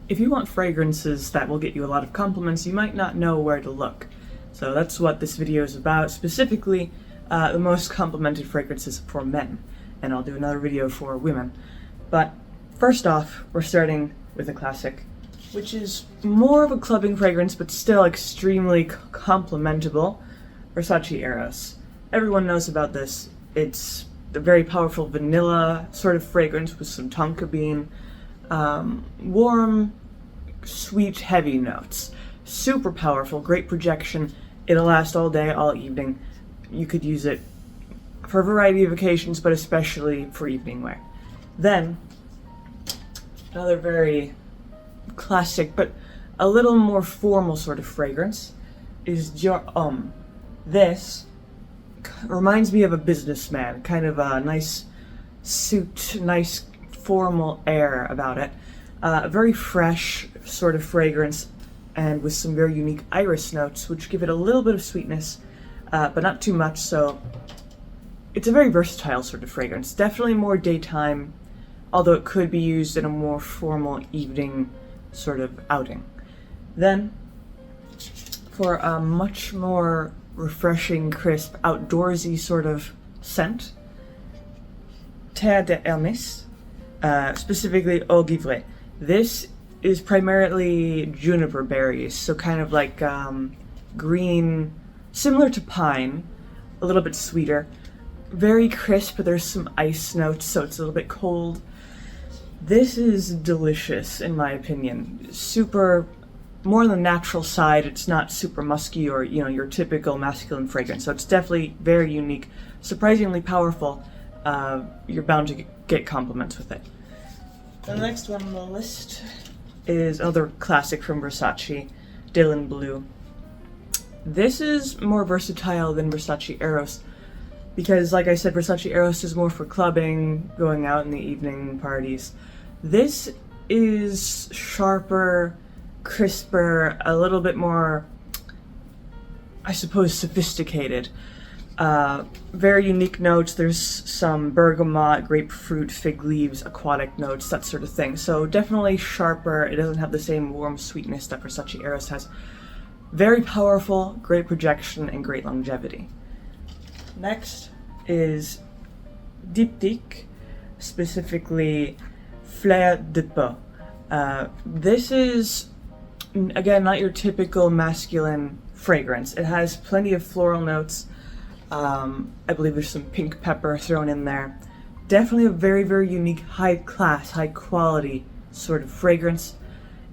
If you want fragrances that will get you a lot of compliments, you might not know where to look. So that's what this video is about, specifically the most complimented fragrances for men. And I'll do another video for women. But first off, we're starting with a classic, which is more of a clubbing fragrance, but still extremely complimentable, Versace Eris. Everyone knows about this. It's a very powerful vanilla sort of fragrance with some tonka bean, warm, sweet, heavy notes. Super powerful, great projection. It'll last all day, all evening. You could use it for a variety of occasions, but especially for evening wear. Then, another very classic, but a little more formal sort of fragrance is Homme. This reminds me of a businessman, kind of a nice suit, nice formal air about it. A very fresh sort of fragrance, and with some very unique iris notes, which give it a little bit of sweetness, but not too much, so it's a very versatile sort of fragrance. Definitely more daytime, although it could be used in a more formal evening sort of outing. Then, for a much more refreshing, crisp, outdoorsy sort of scent, Terre de Hermes, specifically Eau Givrée. This is primarily juniper berries, so kind of like green, similar to pine, a little bit sweeter. Very crisp, but there's some ice notes, so it's a little bit cold. This is delicious, in my opinion. Super, more on the natural side. It's not super musky or, your typical masculine fragrance. So it's definitely very unique, surprisingly powerful. You're bound to get compliments with it. The next one on the list is another classic from Versace, Dylan Blue. This is more versatile than Versace Eros, because like I said, Versace Eros is more for clubbing, going out in the evening parties. This is sharper, crisper, a little bit more, I suppose, sophisticated. Very unique notes. There's some bergamot, grapefruit, fig leaves, aquatic notes, that sort of thing. So definitely sharper. It doesn't have the same warm sweetness that Versace Eris has. Very powerful, great projection, and great longevity. Next is Diptyque, specifically Fleur de Peau. This is, again, not your typical masculine fragrance. It has plenty of floral notes. I believe there's some pink pepper thrown in there. Definitely a very, very unique, high class, high quality sort of fragrance.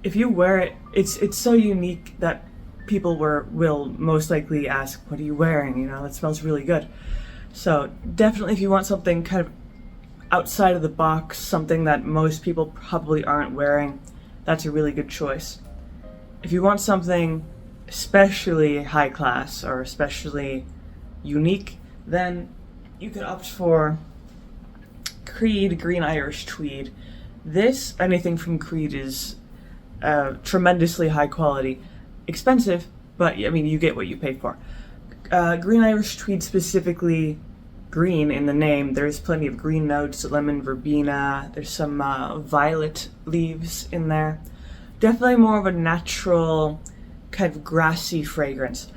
If you wear it, it's so unique that people will most likely ask, what are you wearing? That smells really good. So definitely if you want something kind of outside of the box, something that most people probably aren't wearing, that's a really good choice. If you want something especially high class or especially unique, then you could opt for Creed Green Irish Tweed. This, anything from Creed, is tremendously high quality. Expensive, but you get what you pay for. Green Irish Tweed, specifically green in the name. There's plenty of green notes, lemon verbena, there's some violet leaves in there. Definitely more of a natural, kind of grassy fragrance,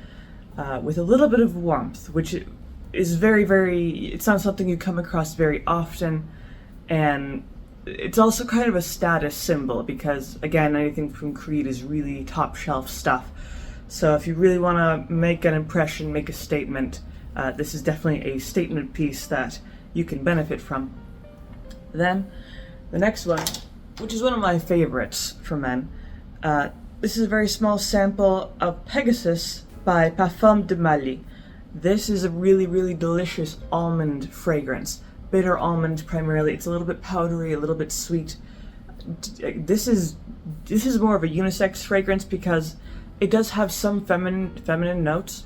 with a little bit of warmth, which is very, very, it's not something you come across very often, and it's also kind of a status symbol because, again, anything from Creed is really top shelf stuff. So if you really want to make an impression, make a statement, this is definitely a statement piece that you can benefit from. Then, the next one, which is one of my favorites for men, this is a very small sample of Pegasus by Parfum de Mali. This is a really, really delicious almond fragrance. Bitter almond primarily. It's a little bit powdery, a little bit sweet. This is more of a unisex fragrance because it does have some feminine notes,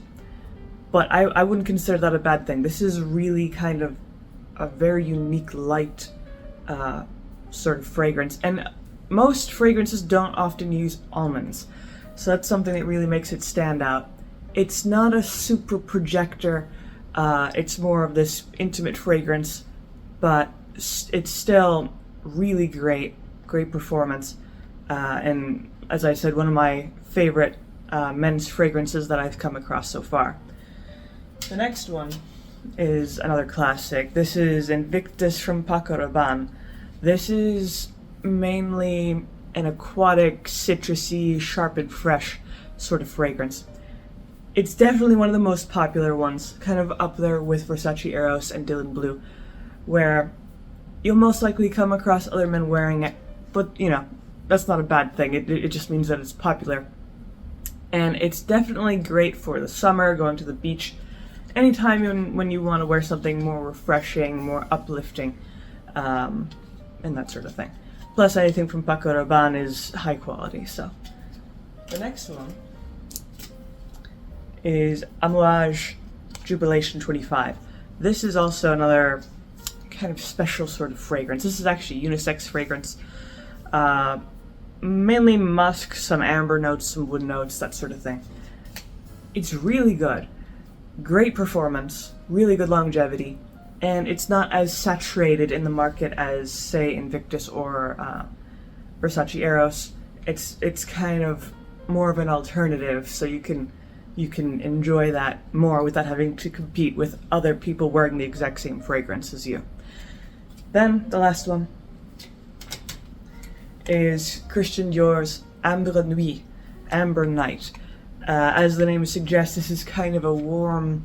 but I wouldn't consider that a bad thing. This is really kind of a very unique, light sort of fragrance, and most fragrances don't often use almonds, so that's something that really makes it stand out. It's not a super projector. It's more of this intimate fragrance, but it's still really great performance. and as I said, one of my favorite men's fragrances that I've come across so far. The next one is another classic. This is Invictus from Paco Rabanne. This is mainly an aquatic, citrusy, sharp and fresh sort of fragrance. It's definitely one of the most popular ones, kind of up there with Versace Eris and Dylan Blue, where you'll most likely come across other men wearing it, but you know, that's not a bad thing. It just means that it's popular. And it's definitely great for the summer, going to the beach, anytime when you want to wear something more refreshing, more uplifting, and that sort of thing. Plus, anything from Paco Rabanne is high quality, so. The next one is Amouage Jubilation 25. This is also another kind of special sort of fragrance. This is actually a unisex fragrance. Mainly musk, some amber notes, some wood notes, that sort of thing. It's really good. Great performance, really good longevity, and it's not as saturated in the market as, say, Invictus or Versace Eris. It's kind of more of an alternative, so you can enjoy that more without having to compete with other people wearing the exact same fragrance as you. Then the last one is Christian Dior's Ambre Nuit, Amber Night. As the name suggests, this is kind of a warm,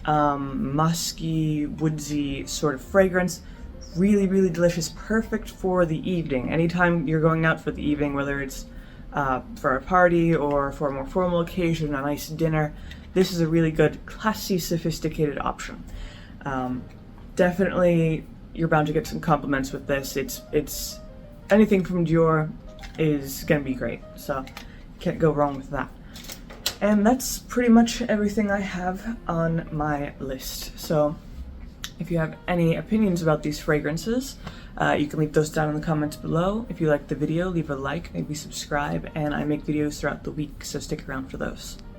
musky, woodsy sort of fragrance. Really, really delicious. Perfect for the evening. Anytime you're going out for the evening, whether it's for a party or for a more formal occasion, a nice dinner, this is a really good, classy, sophisticated option. Definitely, you're bound to get some compliments with this. It's anything from Dior is gonna be great, so can't go wrong with that. And that's pretty much everything I have on my list. So if you have any opinions about these fragrances, you can leave those down in the comments below. If you liked the video, leave a like, maybe subscribe, and I make videos throughout the week, so stick around for those.